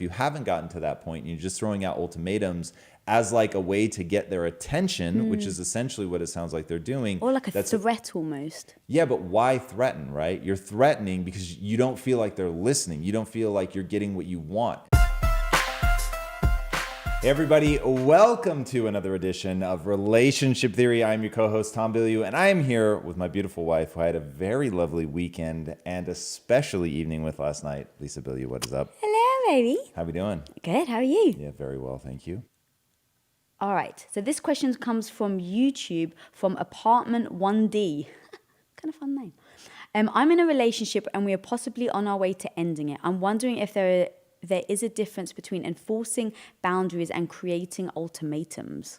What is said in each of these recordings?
If you haven't gotten to that point and you're just throwing out ultimatums as like a way to get their attention, which is essentially what it sounds like they're doing. Or like a threat almost. Yeah, but why threaten, right? You're threatening because you don't feel like they're listening. You don't feel like you're getting what you want. Hey everybody, welcome to another edition of Relationship Theory. I'm your co-host, Tom Bilyeu, and I am here with my beautiful wife, who I had a very lovely weekend and especially evening with last night. Lisa Bilyeu, what is up? Hello, baby. How we doing? Good, how are you? Yeah, very well, thank you. All right, so this question comes from YouTube from Apartment 1D. Kind of fun name. I'm in a relationship and we are possibly on our way to ending it. I'm wondering if there is a difference between enforcing boundaries and creating ultimatums.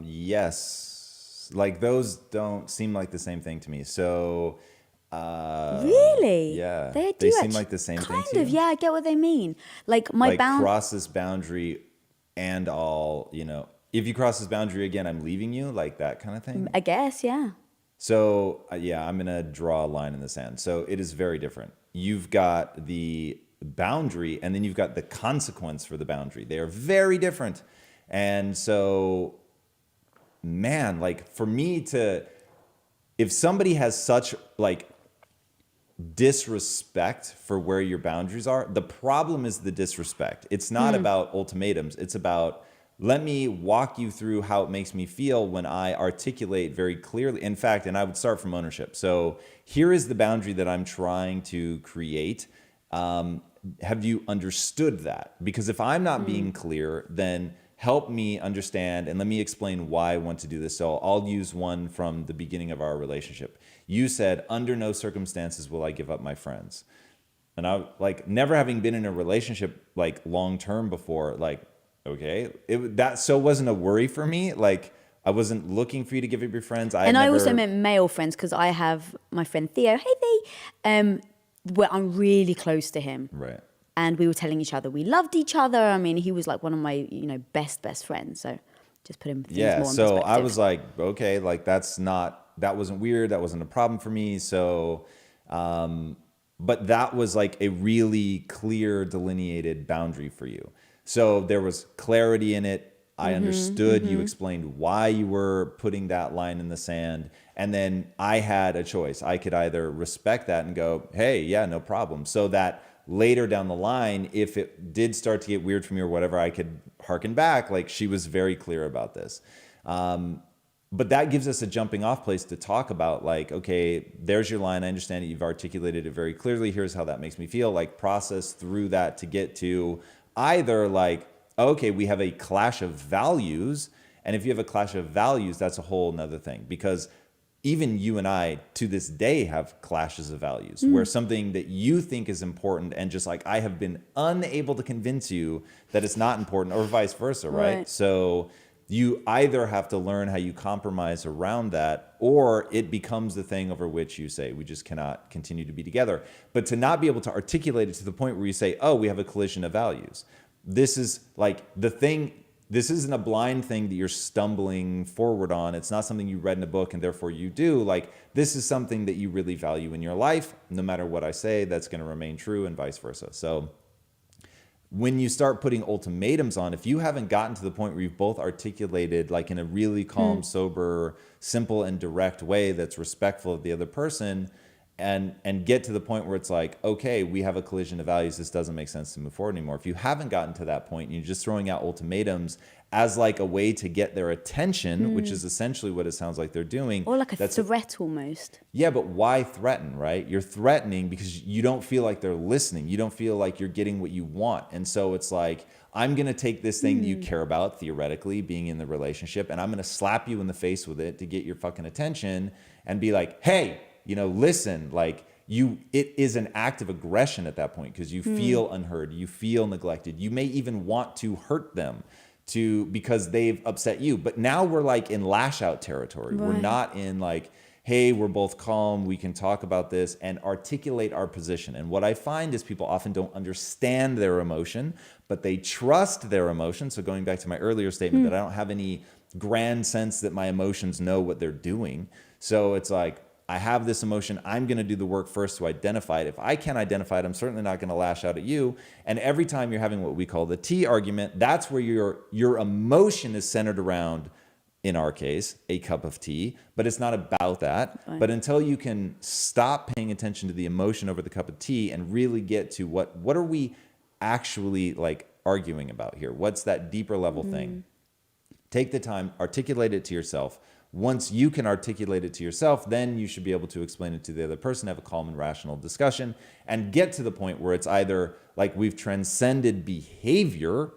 Yes. Like those don't seem like the same thing to me. So, really? yeah. They seem like the same thing to you? yeah, I get what they mean. Like cross this boundary and if you cross this boundary again, I'm leaving you, like that kind of thing. I guess, yeah. So, I'm going to draw a line in the sand. So it is very different. You've got the boundary and then you've got the consequence for the boundary. They are very different. And so, man, like for me if somebody has such like disrespect for where your boundaries are, the problem is the disrespect. It's not about ultimatums. It's about, let me walk you through how it makes me feel when I articulate very clearly. In fact, and I would start from ownership. So here is the boundary that I'm trying to create. Have you understood that? Because if I'm not being clear, then help me understand and let me explain why I want to do this. So I'll use one from the beginning of our relationship. You said, under no circumstances will I give up my friends. And I never having been in a relationship like long-term before, okay, that wasn't a worry for me. Like I wasn't looking for you to give up your friends. I also meant male friends because I have my friend Theo. Hey, Theo. Where I'm really close to him. Right. And we were telling each other we loved each other. I mean, he was like one of my, best friends. So just put him things more in perspective. So I was like, okay, like that wasn't weird. That wasn't a problem for me. So, but that was like a really clear delineated boundary for you. So there was clarity in it. I understood. You explained why you were putting that line in the sand. And then I had a choice. I could either respect that and go, hey, yeah, no problem. So that later down the line, if it did start to get weird for me or whatever, I could hearken back. Like she was very clear about this. But that gives us a jumping off place to talk about like, okay, there's your line. I understand that you've articulated it very clearly. Here's how that makes me feel. Like process through that to get to either like, okay, we have a clash of values. And if you have a clash of values, that's a whole nother thing. Because even you and I, to this day, have clashes of values where something that you think is important and just like I have been unable to convince you that it's not important or vice versa, right? So you either have to learn how you compromise around that or it becomes the thing over which you say, we just cannot continue to be together. But to not be able to articulate it to the point where you say, oh, we have a collision of values. This is like the thing. This isn't a blind thing that you're stumbling forward on. It's not something you read in a book and therefore you do. Like this is something that you really value in your life. No matter what I say, that's going to remain true and vice versa. So when you start putting ultimatums on, if you haven't gotten to the point where you've both articulated like in a really calm, sober, simple and direct way that's respectful of the other person, and get to the point where it's like, okay, we have a collision of values. This doesn't make sense to move forward anymore. If you haven't gotten to that point and you're just throwing out ultimatums as like a way to get their attention, which is essentially what it sounds like they're doing. Or like a threat almost. Yeah, but why threaten, right? You're threatening because you don't feel like they're listening. You don't feel like you're getting what you want. And so it's like, I'm going to take this thing that you care about, theoretically, being in the relationship, and I'm going to slap you in the face with it to get your fucking attention and be like, hey, listen, like it is an act of aggression at that point because you feel unheard, you feel neglected. You may even want to hurt them because they've upset you. But now we're like in lash out territory. Right. We're not in like, hey, we're both calm. We can talk about this and articulate our position. And what I find is people often don't understand their emotion, but they trust their emotion. So going back to my earlier statement that I don't have any grand sense that my emotions know what they're doing. So it's like, I have this emotion. I'm going to do the work first to identify it. If I can't identify it, I'm certainly not going to lash out at you. And every time you're having what we call the T argument, that's where your emotion is centered around, in our case, a cup of tea, but it's not about that. Right. But until you can stop paying attention to the emotion over the cup of tea and really get to what are we actually like arguing about here? What's that deeper level thing? Take the time, articulate it to yourself. Once you can articulate it to yourself, then you should be able to explain it to the other person, have a calm and rational discussion, and get to the point where it's either like we've transcended behavior,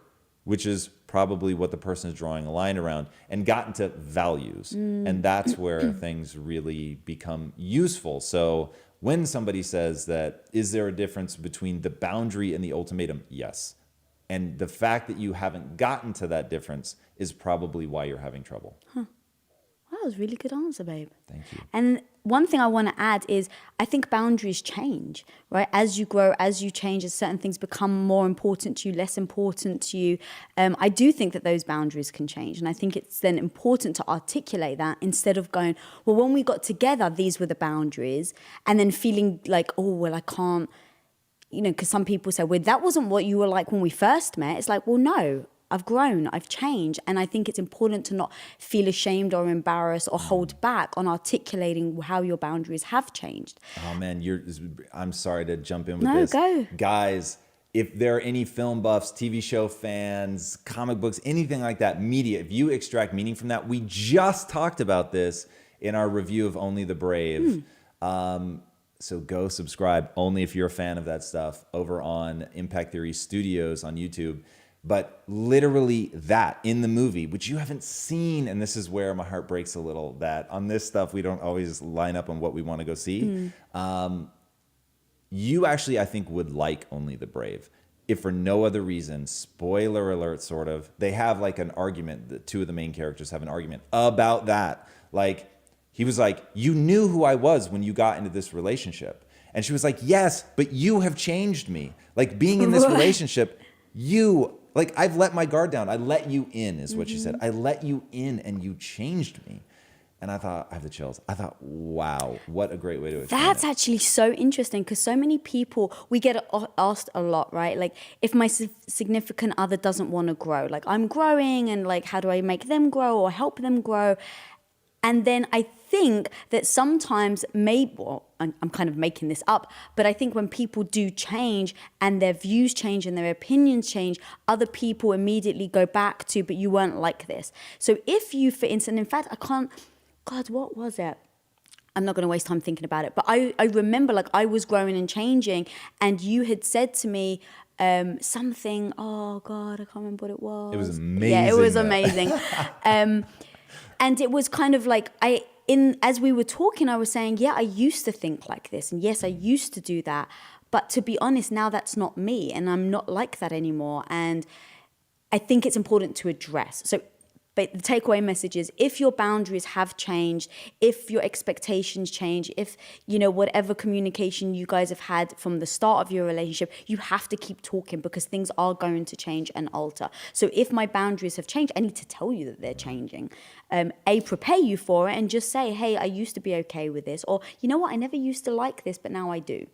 which is probably what the person is drawing a line around, and gotten to values. And that's where things really become useful. So when somebody says that, is there a difference between the boundary and the ultimatum? Yes. And the fact that you haven't gotten to that difference is probably why you're having trouble. That was a really good answer, babe. Thank you. And one thing I want to add is I think boundaries change, right? As you grow, as you change, as certain things become more important to you, less important to you. I do think that those boundaries can change. And I think it's then important to articulate that instead of going, well, when we got together, these were the boundaries. And then feeling like, oh, well, I can't, because some people say, well, that wasn't what you were like when we first met. It's like, well, no. I've grown, I've changed. And I think it's important to not feel ashamed or embarrassed or hold back on articulating how your boundaries have changed. Oh man, I'm sorry to jump in with No, this. go. Guys, if there are any film buffs, TV show fans, comic books, anything like that, media, if you extract meaning from that, we just talked about this in our review of Only the Brave. So go subscribe, only if you're a fan of that stuff, over on Impact Theory Studios on YouTube. But literally that in the movie, which you haven't seen, and this is where my heart breaks a little, that on this stuff, we don't always line up on what we want to go see. You actually, I think, would like Only the Brave. If for no other reason, spoiler alert, sort of, they have like an argument, the two of the main characters have an argument about that. Like, he was like, you knew who I was when you got into this relationship. And she was like, yes, but you have changed me. Like, being in this relationship, like, I've let my guard down. I let you in, is what she said. I let you in and you changed me. And I thought, I have the chills. I thought, wow, what a great way to explain That's it. actually so interesting because so many people, we get asked a lot, right? Like, if my significant other doesn't want to grow, like, I'm growing and like, how do I make them grow or help them grow? And then I think that sometimes I'm kind of making this up, but I think when people do change and their views change and their opinions change, other people immediately go back to, but you weren't like this. So if you, for instance, in fact, God, what was it? I'm not going to waste time thinking about it. But I remember like I was growing and changing and you had said to me something, oh God, I can't remember what it was. It was amazing. Yeah, it was though. amazing. And it was kind of like as we were talking, I was saying, yeah, I used to think like this. And yes, I used to do that. But to be honest, now that's not me. And I'm not like that anymore. And I think it's important to address. So, but the takeaway message is if your boundaries have changed, if your expectations change, if, whatever communication you guys have had from the start of your relationship, you have to keep talking because things are going to change and alter. So if my boundaries have changed, I need to tell you that they're changing. Prepare you for it and just say, hey, I used to be okay with this. Or, you know what, I never used to like this, but now I do.